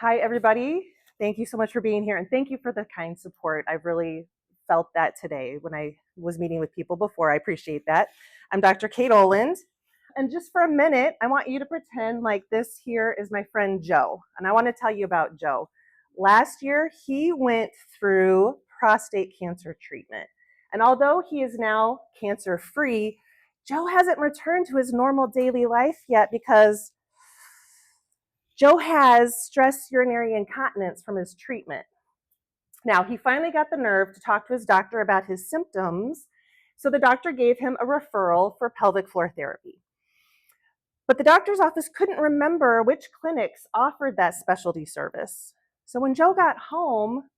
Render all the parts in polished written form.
Hi, everybody. Thank you so much for being here, and thank you for the kind support. I've really felt that today when I was meeting with people before. I appreciate that. I'm Dr. Kate Oland, and just for a minute, I want you to pretend like this here is my friend Joe, and I want to tell you about Joe. Last year, he went through prostate cancer treatment, and although he is now cancer-free, Joe hasn't returned to his normal daily life yet because Joe has stress urinary incontinence from his treatment. Now, he finally got the nerve to talk to his doctor about his symptoms, so the doctor gave him a referral for pelvic floor therapy. But the doctor's office couldn't remember which clinics offered that specialty service. So when Joe got home,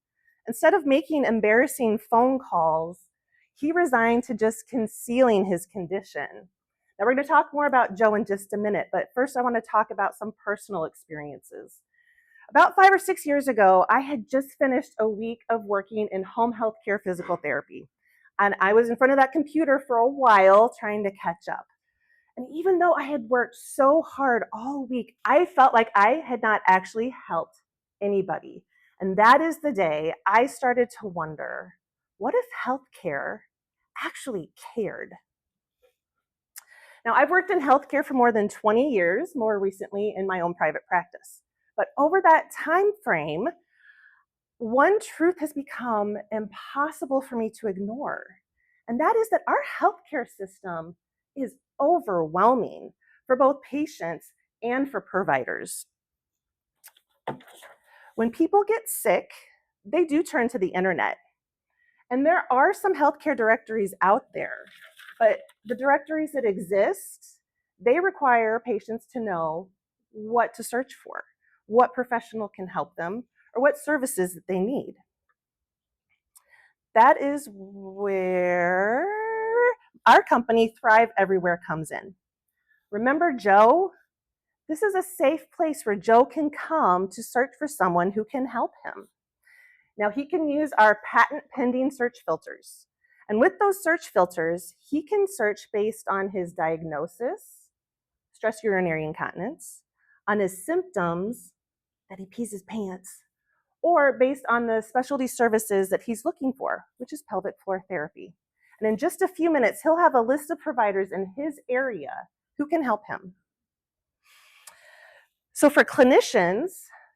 instead of making embarrassing phone calls, he resigned to just concealing his condition. Now, we're going to talk more about Joe in just a minute, but first I want to talk about some personal experiences. About 5 or 6 years ago, I had just finished a week of working in home health care physical therapy. And I was in front of that computer for a while trying to catch up. And even though I had worked so hard all week, I felt like I had not actually helped anybody. And that is the day I started to wonder, what if healthcare actually cared? Now, I've worked in healthcare for more than 20 years, more recently in my own private practice. But over that time frame, one truth has become impossible for me to ignore, and that is that our healthcare system is overwhelming for both patients and for providers. When people get sick, they do turn to the internet. And there are some healthcare directories out there, but the directories that exist, they require patients to know what to search for, what professional can help them, or what services that they need. That is where our company, Thrive Everywhere, comes in. Remember Joe? This is a safe place where Joe can come to search for someone who can help him. Now, he can use our patent pending search filters. And with those search filters, he can search based on his diagnosis, stress urinary incontinence, on his symptoms, that he pees his pants, or based on the specialty services that he's looking for, which is pelvic floor therapy. And in just a few minutes, he'll have a list of providers in his area who can help him. So for clinicians,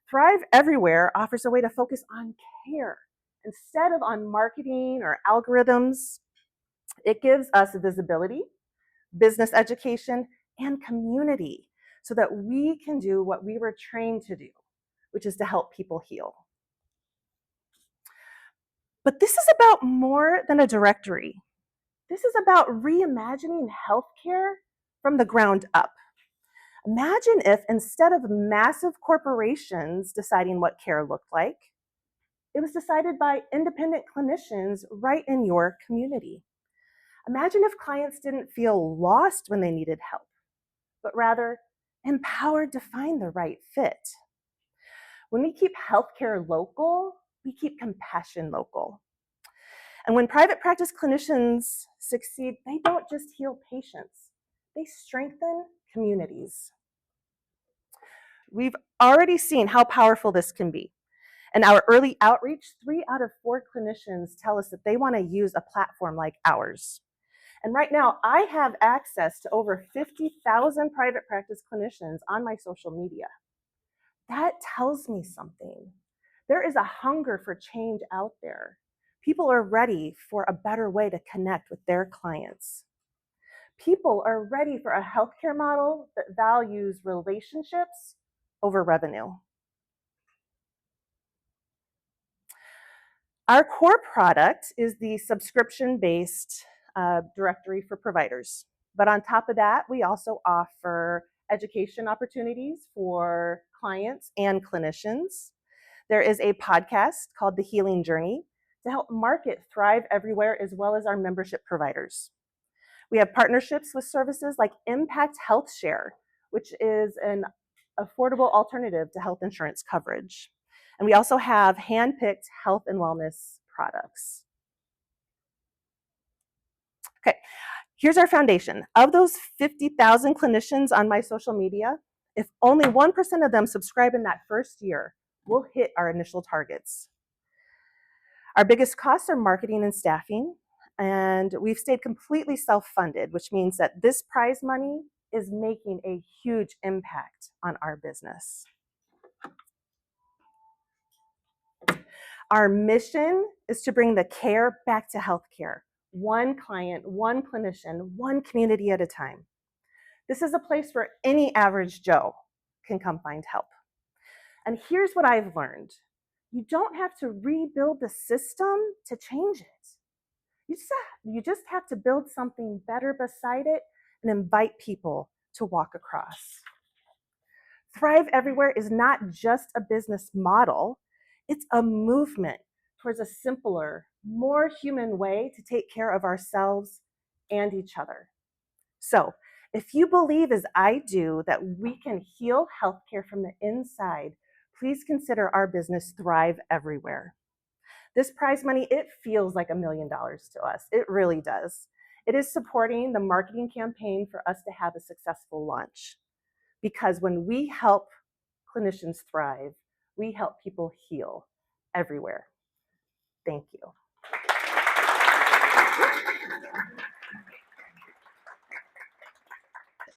Thrive Everywhere offers a way to focus on care instead of on marketing or algorithms. It gives us visibility, business education, and community so that we can do what we were trained to do, which is to help people heal. But this is about more than a directory. This is about reimagining healthcare from the ground up. Imagine if instead of massive corporations deciding what care looked like, it was decided by independent clinicians right in your community. Imagine if clients didn't feel lost when they needed help, but rather empowered to find the right fit. When we keep healthcare local, we keep compassion local. And when private practice clinicians succeed, they don't just heal patients, they strengthen communities. We've already seen how powerful this can be. In our early outreach, 3 out of 4 clinicians tell us that they want to use a platform like ours. And right now, I have access to over 50,000 private practice clinicians on my social media. That tells me something. There is a hunger for change out there. People are ready for a better way to connect with their clients. People are ready for a healthcare model that values relationships over revenue. Our core product is the subscription-based directory for providers. But on top of that, we also offer education opportunities for clients and clinicians. There is a podcast called The Healing Journey to help market Thrive Everywhere as well as our membership providers. We have partnerships with services like Impact Health Share, which is an affordable alternative to health insurance coverage. And we also have hand-picked health and wellness products. Okay, here's our foundation. Of those 50,000 clinicians on my social media, if only 1% of them subscribe in that first year, we'll hit our initial targets. Our biggest costs are marketing and staffing, and we've stayed completely self-funded, which means that this prize money is making a huge impact on our business. Our mission is to bring the care back to healthcare, one client, one clinician, one community at a time. This is a place where any average Joe can come find help. And here's what I've learned. You don't have to rebuild the system to change it. You just have to build something better beside it and invite people to walk across. Thrive Everywhere is not just a business model, it's a movement towards a simpler, more human way to take care of ourselves and each other. So, if you believe as I do that we can heal healthcare from the inside, please consider our business Thrive Everywhere. This prize money, it feels like $1 million to us. It really does. It is supporting the marketing campaign for us to have a successful launch. Because when we help clinicians thrive, we help people heal everywhere. Thank you.